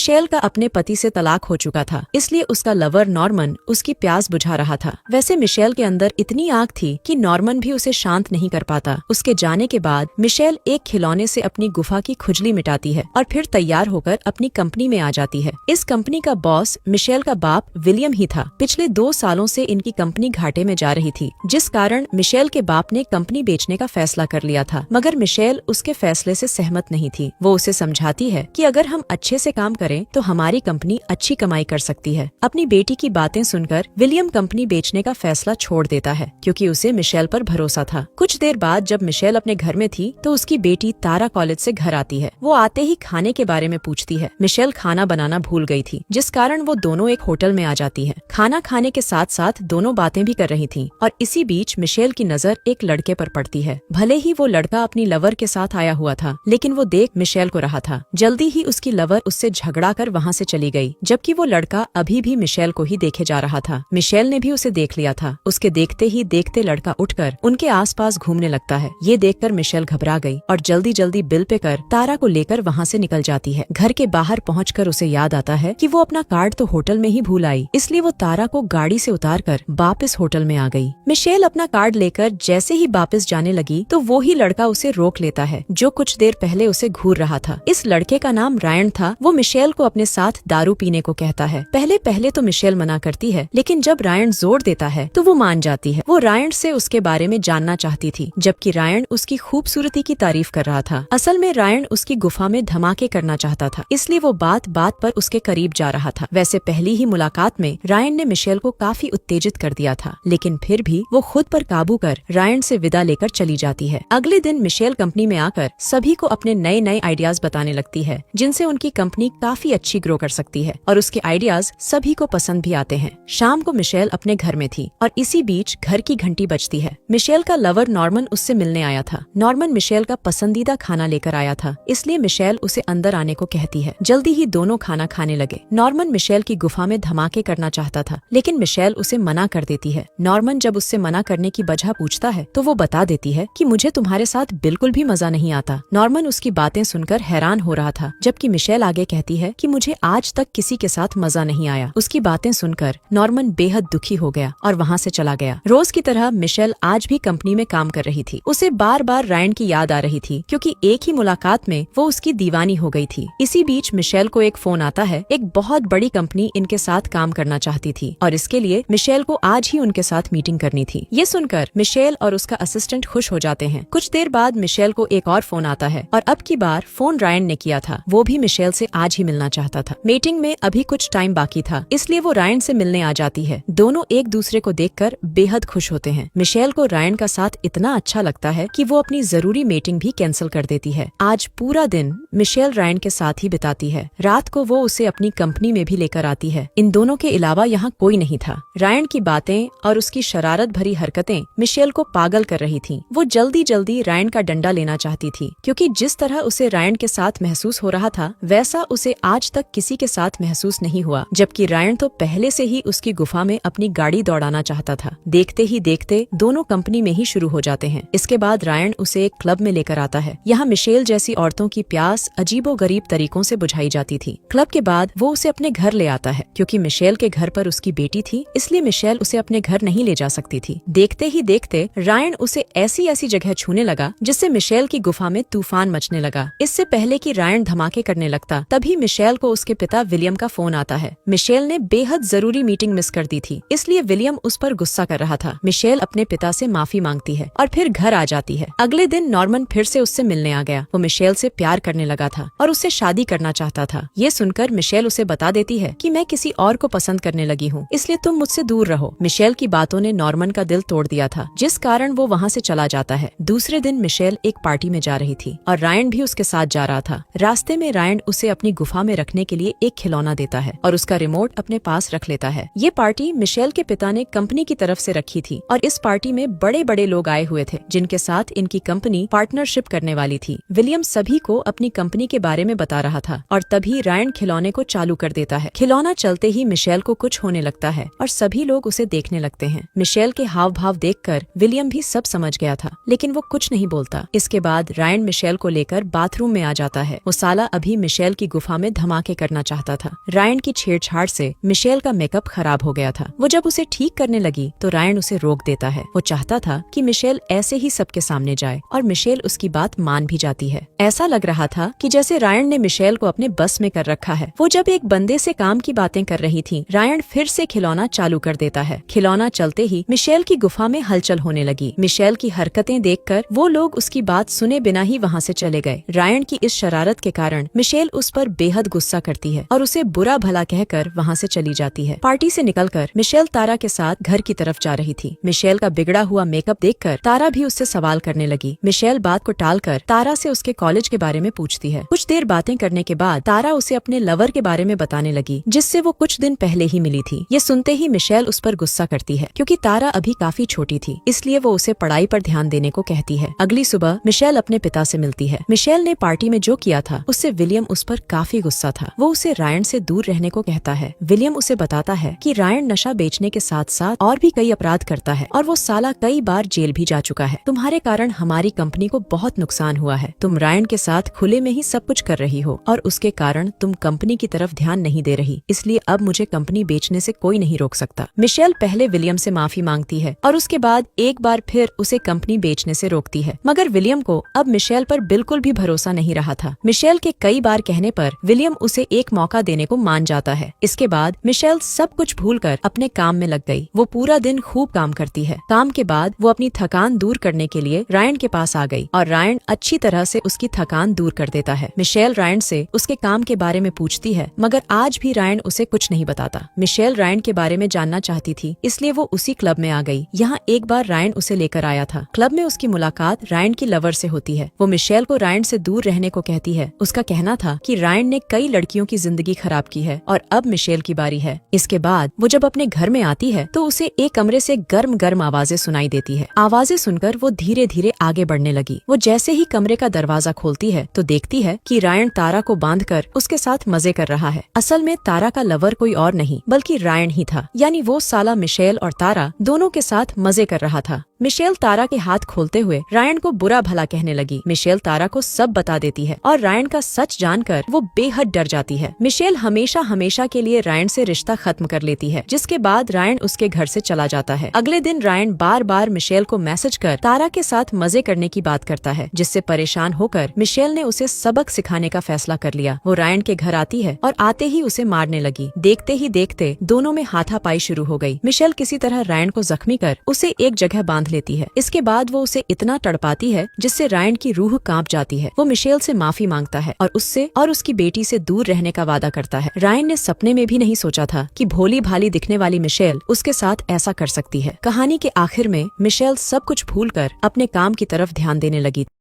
Michel का अपने पति से तलाक हो चुका था, इसलिए उसका लवर नॉर्मन उसकी प्यास बुझा रहा था। वैसे मिशेल के अंदर इतनी आग थी कि नॉर्मन भी उसे शांत नहीं कर पाता। उसके जाने के बाद मिशेल एक खिलौने से अपनी गुफा की खुजली मिटाती है और फिर तैयार होकर अपनी कंपनी में आ जाती है। इस कंपनी का बॉस मिशेल का बाप विलियम ही था। पिछले 2 सालों से इनकी कंपनी घाटे में जा रही थी, जिस कारण मिशेल के बाप ने कंपनी बेचने का फैसला कर लिया था। मगर मिशेल उसके फैसले से सहमत नहीं थी। वो उसे समझाती है कि अगर हम अच्छे से काम करें तो हमारी कंपनी अच्छी कमाई कर सकती है। अपनी बेटी की बातें सुनकर विलियम कंपनी बेचने का फैसला छोड़ देता है, क्योंकि उसे मिशेल पर भरोसा था। कुछ देर बाद जब मिशेल अपने घर में थी तो उसकी बेटी तारा कॉलेज से घर आती है। वो आते ही खाने के बारे में पूछती है। मिशेल खाना बनाना भूल गई थी, जिस कारण वो दोनों एक होटल में आ जाती है। खाना खाने के साथ साथ दोनों बातें भी कर रही थी और इसी बीच मिशेल की नजर एक लड़के पर पड़ती है। भले ही वो लड़का अपनी लवर के साथ आया हुआ था, लेकिन वो देख मिशेल को रहा था। जल्दी ही उसकी लवर उससे झगड़ा कर वहाँ से चली गई, जबकि वो लड़का अभी भी मिशेल को ही देखे जा रहा था। मिशेल ने भी उसे देख लिया था। उसके देखते ही देखते लड़का उठकर उनके आसपास घूमने लगता है। ये देखकर मिशेल घबरा गई और जल्दी जल्दी बिल पे कर तारा को लेकर वहाँ से निकल जाती है। घर के बाहर पहुँचकर उसे याद आता है कि वो अपना कार्ड तो होटल में ही भूल आई, इसलिए वो तारा को गाड़ी से उतार कर वापस होटल में आ गई। मिशेल अपना कार्ड लेकर जैसे ही वापस जाने लगी तो वो ही लड़का उसे रोक लेता है, जो कुछ देर पहले उसे घूर रहा था। इस लड़के का नाम रायन था। वो मिशेल को अपने साथ दारू पीने को कहता है। पहले तो मिशेल मना करती है, लेकिन जब रायन जोर देता है तो वो मान जाती है। वो रायन से उसके बारे में जानना चाहती थी, जबकि रायन उसकी खूबसूरती की तारीफ कर रहा था। असल में रायन उसकी गुफा में धमाके करना चाहता था, इसलिए वो बात बात पर उसके करीब जा रहा था। वैसे पहली ही मुलाकात में रायन ने मिशेल को काफी उत्तेजित कर दिया था, लेकिन फिर भी वो खुद पर काबू कर रायन से विदा लेकर चली जाती है। अगले दिन मिशेल कंपनी में आकर सभी को अपने नए नए आइडियाज बताने लगती है, जिनसे उनकी कंपनी काफी अच्छी ग्रो कर सकती है और उसके आइडियाज सभी को पसंद भी आते हैं। शाम को मिशेल अपने घर में थी और इसी बीच घर की घंटी बजती है। मिशेल का लवर नॉर्मन उससे मिलने आया था। नॉर्मन मिशेल का पसंदीदा खाना लेकर आया था, इसलिए मिशेल उसे अंदर आने को कहती है। जल्दी ही दोनों खाना खाने लगे। नॉर्मन मिशेल की गुफा में धमाके करना चाहता था, लेकिन मिशेल उसे मना कर देती है। नॉर्मन जब उससे मना करने की वजह पूछता है तो वो बता देती है कि मुझे तुम्हारे साथ बिल्कुल भी मजा नहीं आता। नॉर्मन उसकी बातें सुनकर हैरान हो रहा था, जबकि मिशेल आगे कहती है कि मुझे आज तक किसी के साथ मजा नहीं आया। उसकी बातें सुनकर नॉर्मन बेहद दुखी हो गया और वहाँ से चला गया। रोज की तरह मिशेल आज भी कंपनी में काम कर रही थी। उसे बार बार रायन की याद आ रही थी, क्योंकि एक ही मुलाकात में वो उसकी दीवानी हो गई थी। इसी बीच मिशेल को एक फोन आता है। एक बहुत बड़ी कंपनी इनके साथ काम करना चाहती थी और इसके लिए मिशेल को आज ही उनके साथ मीटिंग करनी थी। ये सुनकर मिशेल और उसका असिस्टेंट खुश हो जाते हैं। कुछ देर बाद मिशेल को एक और फोन आता है और अब की बार फोन रायन ने किया था। वो भी मिशेल से आज ही मिलना चाहता था। मीटिंग में अभी कुछ टाइम बाकी था, इसलिए वो रायन से मिलने आ जाती है। दोनों एक दूसरे को देखकर बेहद खुश होते हैं। मिशेल को रायन का साथ इतना अच्छा लगता है कि वो अपनी जरूरी मीटिंग भी कैंसिल कर देती है। आज पूरा दिन मिशेल रायन के साथ ही बिताती है। रात को वो उसे अपनी कंपनी में भी लेकर आती है। इन दोनों के अलावा यहाँ कोई नहीं था। रायन की बातें और उसकी शरारत भरी हरकतें मिशेल को पागल कर रही थी। वो जल्दी जल्दी रायन का डंडा लेना चाहती थी, क्योंकि जिस तरह उसे रायन के साथ महसूस हो रहा था वैसा उसे आज तक किसी के साथ महसूस नहीं हुआ। जबकि रायन तो पहले से ही उसकी गुफा में अपनी गाड़ी दौड़ाना चाहता था। देखते ही देखते दोनों कंपनी में ही शुरू हो जाते हैं। इसके बाद रायन उसे एक क्लब में लेकर आता है। यहाँ मिशेल जैसी औरतों की प्यास अजीबोगरीब तरीकों से बुझाई जाती थी। क्लब के बाद वो उसे अपने घर ले आता है। क्योंकि मिशेल के घर पर उसकी बेटी थी, इसलिए मिशेल उसे अपने घर नहीं ले जा सकती थी। देखते ही देखते रायन उसे ऐसी ऐसी जगह छूने लगा जिससे मिशेल की गुफा में तूफान मचने लगा। इससे पहले कि रायन धमाके करने लगता, तभी मिशेल को उसके पिता विलियम का फोन आता है। मिशेल ने बेहद जरूरी मीटिंग मिस कर दी थी, इसलिए विलियम उस पर गुस्सा कर रहा था। मिशेल अपने पिता से माफी मांगती है और फिर घर आ जाती है। अगले दिन नॉर्मन फिर से उससे मिलने आ गया। वो मिशेल से प्यार करने लगा था और उससे शादी करना चाहता था। ये सुनकर मिशेल उसे बता देती है कि मैं किसी और को पसंद करने लगी हूँ, इसलिए तुम मुझसे दूर रहो। मिशेल की बातों ने नॉर्मन का दिल तोड़ दिया था, जिस कारण वो वहाँ से चला जाता है। दूसरे दिन मिशेल एक पार्टी में जा रही थी और रायन भी उसके साथ जा रहा था। रास्ते में रायन उसे अपनी गुफा में रखने के लिए एक खिलौना देता है और उसका रिमोट अपने पास रख लेता है। ये पार्टी मिशेल के पिता ने कंपनी की तरफ से रखी थी और इस पार्टी में बड़े बड़े लोग आए हुए थे, जिनके साथ इनकी कंपनी पार्टनरशिप करने वाली थी। विलियम सभी को अपनी कंपनी के बारे में बता रहा था और तभी रायन खिलौने को चालू कर देता है। खिलौना चलते ही मिशेल को कुछ होने लगता है और सभी लोग उसे देखने लगते हैं। मिशेल के हाव भाव देखकर विलियम भी सब समझ गया था, लेकिन वो कुछ नहीं बोलता। इसके बाद रायन मिशेल को लेकर बाथरूम में आ जाता है। वो साला अभी मिशेल की गुफा में में धमाके करना चाहता था। रायन की छेड़छाड़ से मिशेल का मेकअप खराब हो गया था। वो जब उसे ठीक करने लगी तो रायन उसे रोक देता है। वो चाहता था कि मिशेल ऐसे ही सबके सामने जाए और मिशेल उसकी बात मान भी जाती है। ऐसा लग रहा था कि जैसे रायन ने मिशेल को अपने बस में कर रखा है। वो जब एक बंदे से काम की बातें कर रही थी, रायन फिर से खिलौना चालू कर देता है। खिलौना चलते ही मिशेल की गुफा में हलचल होने लगी। मिशेल की हरकतें देखकर वो लोग उसकी बात सुने बिना ही वहाँ से चले गए। रायन की इस शरारत के कारण मिशेल उस पर बेहद गुस्सा करती है और उसे बुरा भला कहकर वहाँ से चली जाती है। पार्टी से निकलकर मिशेल तारा के साथ घर की तरफ जा रही थी। मिशेल का बिगड़ा हुआ मेकअप देखकर तारा भी उससे सवाल करने लगी। मिशेल बात को टालकर तारा से उसके कॉलेज के बारे में पूछती है। कुछ देर बातें करने के बाद तारा उसे अपने लवर के बारे में बताने लगी, जिससे वो कुछ दिन पहले ही मिली थी। ये सुनते ही मिशेल उस पर गुस्सा करती है, क्योंकि तारा अभी काफी छोटी थी, इसलिए वो उसे पढ़ाई पर ध्यान देने को कहती है। अगली सुबह मिशेल अपने पिता से मिलती है। मिशेल ने पार्टी में जो किया था उससे विलियम उस पर काफी गुस्सा था। वो उसे रायन से दूर रहने को कहता है। विलियम उसे बताता है कि रायन नशा बेचने के साथ साथ और भी कई अपराध करता है और वो साला कई बार जेल भी जा चुका है। तुम्हारे कारण हमारी कंपनी को बहुत नुकसान हुआ है। तुम रायन के साथ खुले में ही सब कुछ कर रही हो और उसके कारण तुम कंपनी की तरफ ध्यान नहीं दे रही, इसलिए अब मुझे कंपनी बेचने से कोई नहीं रोक सकता। मिशेल पहले विलियम से माफी मांगती है और उसके बाद एक बार फिर उसे कंपनी बेचने से रोकती है, मगर विलियम को अब मिशेल पर बिल्कुल भी भरोसा नहीं रहा था। मिशेल के कई बार कहने पर विलियम उसे एक मौका देने को मान जाता है। इसके बाद मिशेल सब कुछ भूलकर अपने काम में लग गई। वो पूरा दिन खूब काम करती है। काम के बाद वो अपनी थकान दूर करने के लिए रायन के पास आ गई और रायन अच्छी तरह से उसकी थकान दूर कर देता है। मिशेल रायन से उसके काम के बारे में पूछती है, मगर आज भी रायन उसे कुछ नहीं बताता। मिशेल रायन के बारे में जानना चाहती थी, इसलिए वो उसी क्लब में आ गई। यहाँ एक बार रायन उसे लेकर आया था। क्लब में उसकी मुलाकात रायन की लवर से होती है। वो मिशेल को रायन से दूर रहने को कहती है। उसका कहना था कि रायन ने कई लड़कियों की जिंदगी खराब की है और अब मिशेल की बारी है। इसके बाद वो जब अपने घर में आती है तो उसे एक कमरे से गर्म गर्म आवाजें सुनाई देती है। आवाजें सुनकर वो धीरे धीरे आगे बढ़ने लगी। वो जैसे ही कमरे का दरवाजा खोलती है तो देखती है कि रायन तारा को बांधकर उसके साथ मजे कर रहा है। असल में तारा का लवर कोई और नहीं बल्कि रायन ही था, यानी वो साला मिशेल और तारा दोनों के साथ मजे कर रहा था। मिशेल तारा के हाथ खोलते हुए रायन को बुरा भला कहने लगी। मिशेल तारा को सब बता देती है और रायन का सच जानकर वो बेहद डर जाती है। मिशेल हमेशा हमेशा के लिए रायन से रिश्ता खत्म कर लेती है, जिसके बाद रायन उसके घर से चला जाता है। अगले दिन रायन बार बार मिशेल को मैसेज कर तारा के साथ मजे करने की बात करता है, जिससे परेशान होकर मिशेल ने उसे सबक सिखाने का फैसला कर लिया। वो रायन के घर आती है और आते ही उसे मारने लगी। देखते ही देखते दोनों में हाथापाई शुरू हो गई। मिशेल किसी तरह रायन को जख्मी कर उसे एक जगह बांध लेती है। इसके बाद वो उसे इतना तड़पाती है जिससे रायन की रूह कांप जाती है। वो मिशेल से माफी मांगता है और उससे और उसकी बेटी से दूर रहने का वादा करता है। रायन ने सपने में भी नहीं सोचा था कि भोली भाली दिखने वाली मिशेल उसके साथ ऐसा कर सकती है। कहानी के आखिर में मिशेल सब कुछ भूलकर अपने काम की तरफ ध्यान देने लगी।